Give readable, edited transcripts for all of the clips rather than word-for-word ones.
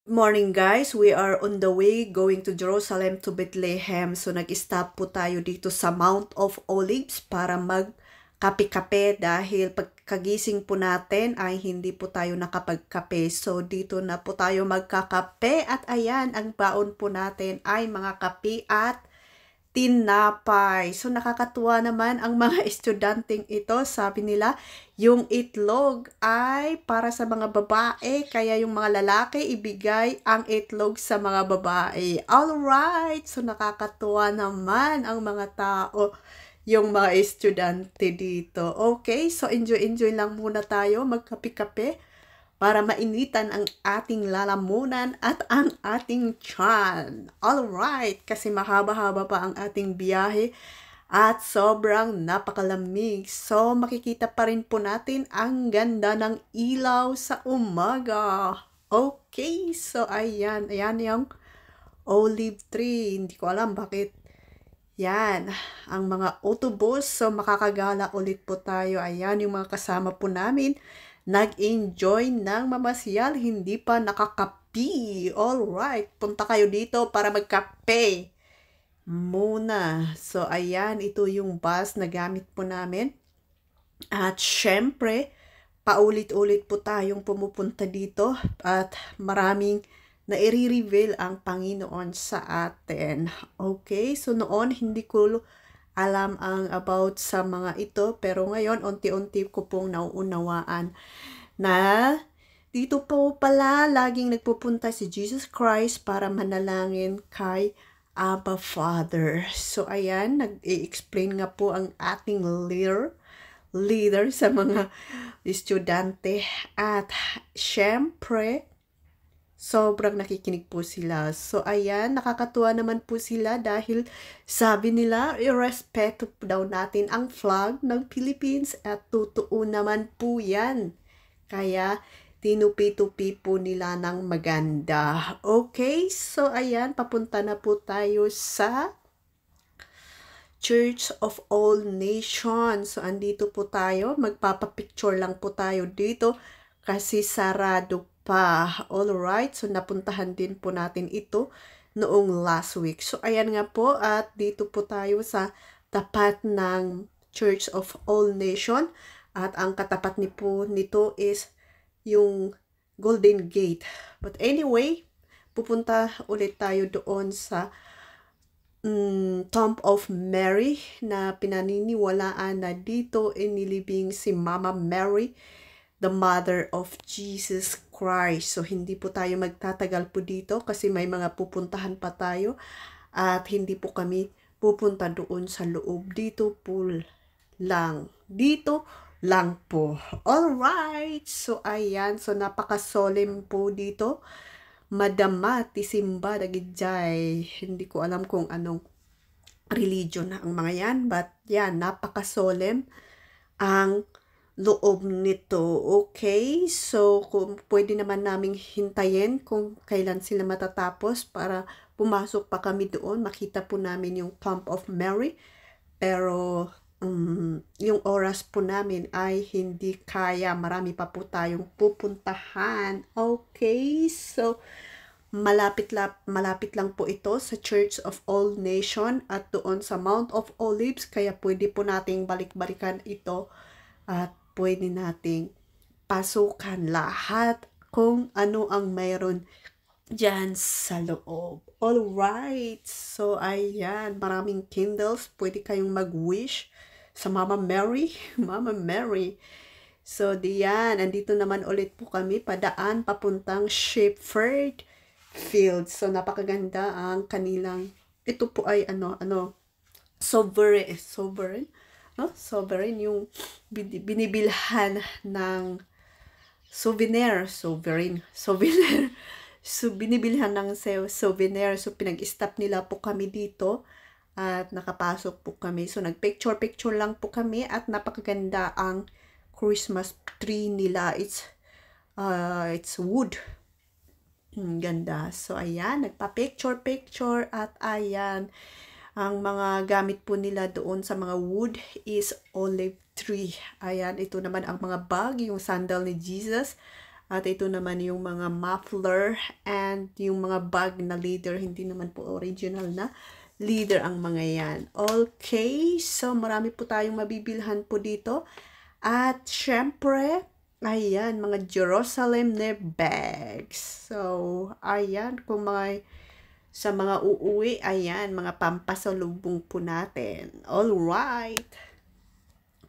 Morning guys, we are on the way going to Jerusalem to Bethlehem. So nag-stop po tayo dito sa Mount of Olives para mag-kape-kape dahil pagkagising po natin ay hindi po tayo nakapagkape. So dito na po tayo magkakape at ayan, ang baon po natin ay mga kape at tinapay. So nakakatuwa naman ang mga estudyanteng ito. Sabi nila, yung itlog ay para sa mga babae, kaya yung mga lalaki ibigay ang itlog sa mga babae. Alright! So nakakatuwa naman ang mga tao, yung mga estudyante dito. Okay, so enjoy lang muna tayo, magkape-kape para mainitan ang ating lalamunan at ang ating tiyan. Alright, kasi mahaba-haba pa ang ating biyahe at sobrang napakalamig. So, makikita pa rin po natin ang ganda ng ilaw sa umaga. Okay, so ayan yung olive tree. Hindi ko alam bakit yan, ang mga autobus. So, makakagala ulit po tayo. Ayan, yung mga kasama po namin nag-enjoy ng mamasyal, hindi pa nakakapi. Alright, punta kayo dito para magkape muna. So, ayan, ito yung bus na gamit po namin. At syempre, paulit-ulit po tayong pumupunta dito at maraming na i-reveal ang Panginoon sa atin. Okay, so noon hindi ko alam ang about sa mga ito, pero ngayon unti-unti ko pong nauunawaan na dito po pala laging nagpupunta si Jesus Christ para manalangin kay Abba Father. So ayan, nag-i-explain nga po ang ating leader sa mga estudyante at syempre sobrang nakikinig po sila. So, ayan, nakakatuwa naman po sila dahil sabi nila, irespeto daw natin ang flag ng Philippines at totoo naman po yan. Kaya, tinupi-tupi po nila ng maganda. Okay, so ayan, papunta na po tayo sa Church of All Nations. So, andito po tayo. Magpapapicture lang po tayo dito kasi sarado pa. Alright, so napuntahan din po natin ito noong last week. So ayan nga po, at dito po tayo sa tapat ng Church of All Nation, at ang katapat ni po nito is yung Golden Gate. But anyway, pupunta ulit tayo doon sa Tomb of Mary na pinaniniwalaan na dito inilibing si Mama Mary, the mother of Jesus Christ. So, hindi po tayo magtatagal po dito kasi may mga pupuntahan pa tayo at hindi po kami pupunta doon sa loob. Dito po lang. Dito lang po. Alright! So, ayan. So, napaka-solemn po dito. Madama, tisimba, dagidjay. Hindi ko alam kung anong religion na ang mga yan. But, yan, napaka-solemn ang loob nito. Okay, so kung pwede naman naming hintayin kung kailan sila matatapos para pumasok pa kami doon, makita po namin yung Tomb of Mary, pero yung oras po namin ay hindi kaya, marami pa po tayong pupuntahan. Okay, so malapit lang po ito sa Church of All Nation at doon sa Mount of Olives, kaya pwede po nating balik-balikan ito at pwede nating pasukan lahat kung ano ang mayroon dyan sa loob. Alright, so ayan, maraming candles, pwede kayong mag-wish sa Mama Mary. Mama Mary. So diyan, andito naman ulit po kami, padaan papuntang Shepherd Field. So napakaganda ang kanilang, ito po ay sovereign, no? Sovereign yung binibilhan ng souvenir. So binibilhan ng souvenir. So pinag-stop nila po kami dito at nakapasok po kami. So nagpicture lang po kami at napakaganda ang Christmas tree nila. It's wood. Ganda. So ayan, nagpa-picture at ayan, ang mga gamit po nila doon sa mga wood is olive tree. Ayan, ito naman ang mga bag, yung sandal ni Jesus At ito naman yung mga muffler and yung mga bag na leather. Hindi naman po original na leather ang mga yan. Okay, so marami po tayong mabibilhan po dito. At syempre, ayan, mga Jerusalem na bags. So, ayan, kung sa mga uuwi, ayan, mga pampasalubong po natin. Alright.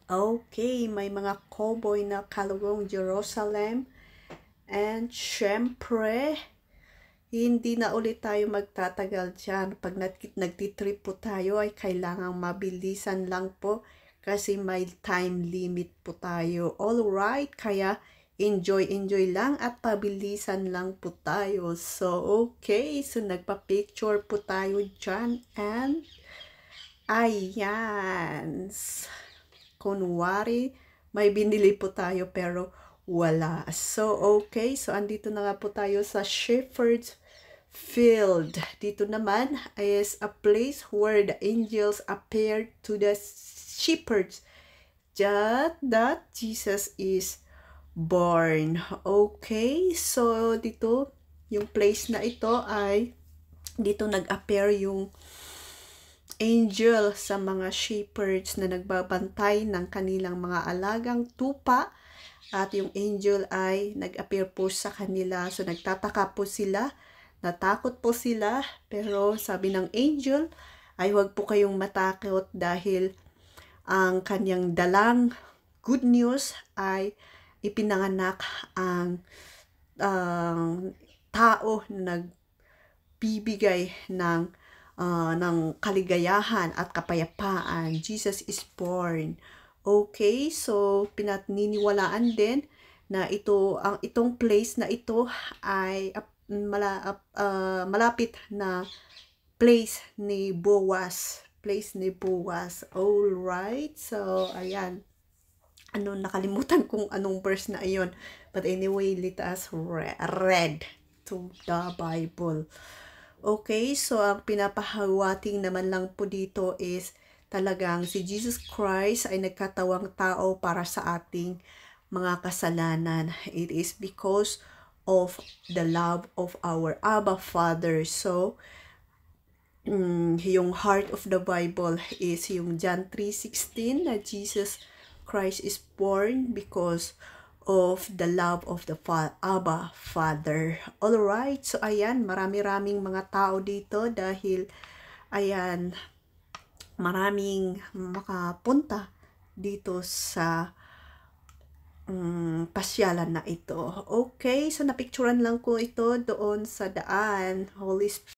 Okay, may mga cowboy na kalugong Jerusalem. And syempre, hindi na ulit tayo magtatagal dyan. Pag nagtitrip po tayo ay kailangang mabilisan lang po kasi may time limit po tayo. Alright, kaya enjoy lang at pabilisan lang po tayo. So, okay. So, nagpa-picture po tayo dyan. And, ayan. Kunwari, may binili po tayo pero wala. So, okay. So, andito na nga po tayo sa Shepherd's Field. Dito naman is a place where the angels appeared to the shepherds that Jesus is born. Okay. So, dito, yung place na ito ay dito nag-appear yung angel sa mga shepherds na nagbabantay ng kanilang mga alagang tupa. At yung angel ay nag-appear po sa kanila. So, nagtataka po sila. Natakot po sila. Pero sabi ng angel ay huwag po kayong matakot dahil ang kanyang dalang good news ay ipinanganak ang tao na nagbibigay ng kaligayahan at kapayapaan. Jesus is born. Okay, so pinaniniwalaan din na itong place na ito ay malapit na place ni Boaz. All right. So ayan. Nakalimutan kung anong verse na iyon. But anyway, let us read to the Bible. Okay, so ang pinapahawating naman lang po dito is talagang si Jesus Christ ay nagkatawang tao para sa ating mga kasalanan. It is because of the love of our Abba Father. So, yung heart of the Bible is yung John 3:16 na Jesus Christ is born because of the love of the Abba Father. Alright, so ayan, marami-raming mga tao dito dahil, ayan, maraming makapunta dito sa pasyalan na ito. Okay, so napicturan lang ko ito doon sa daan. Holy Spirit.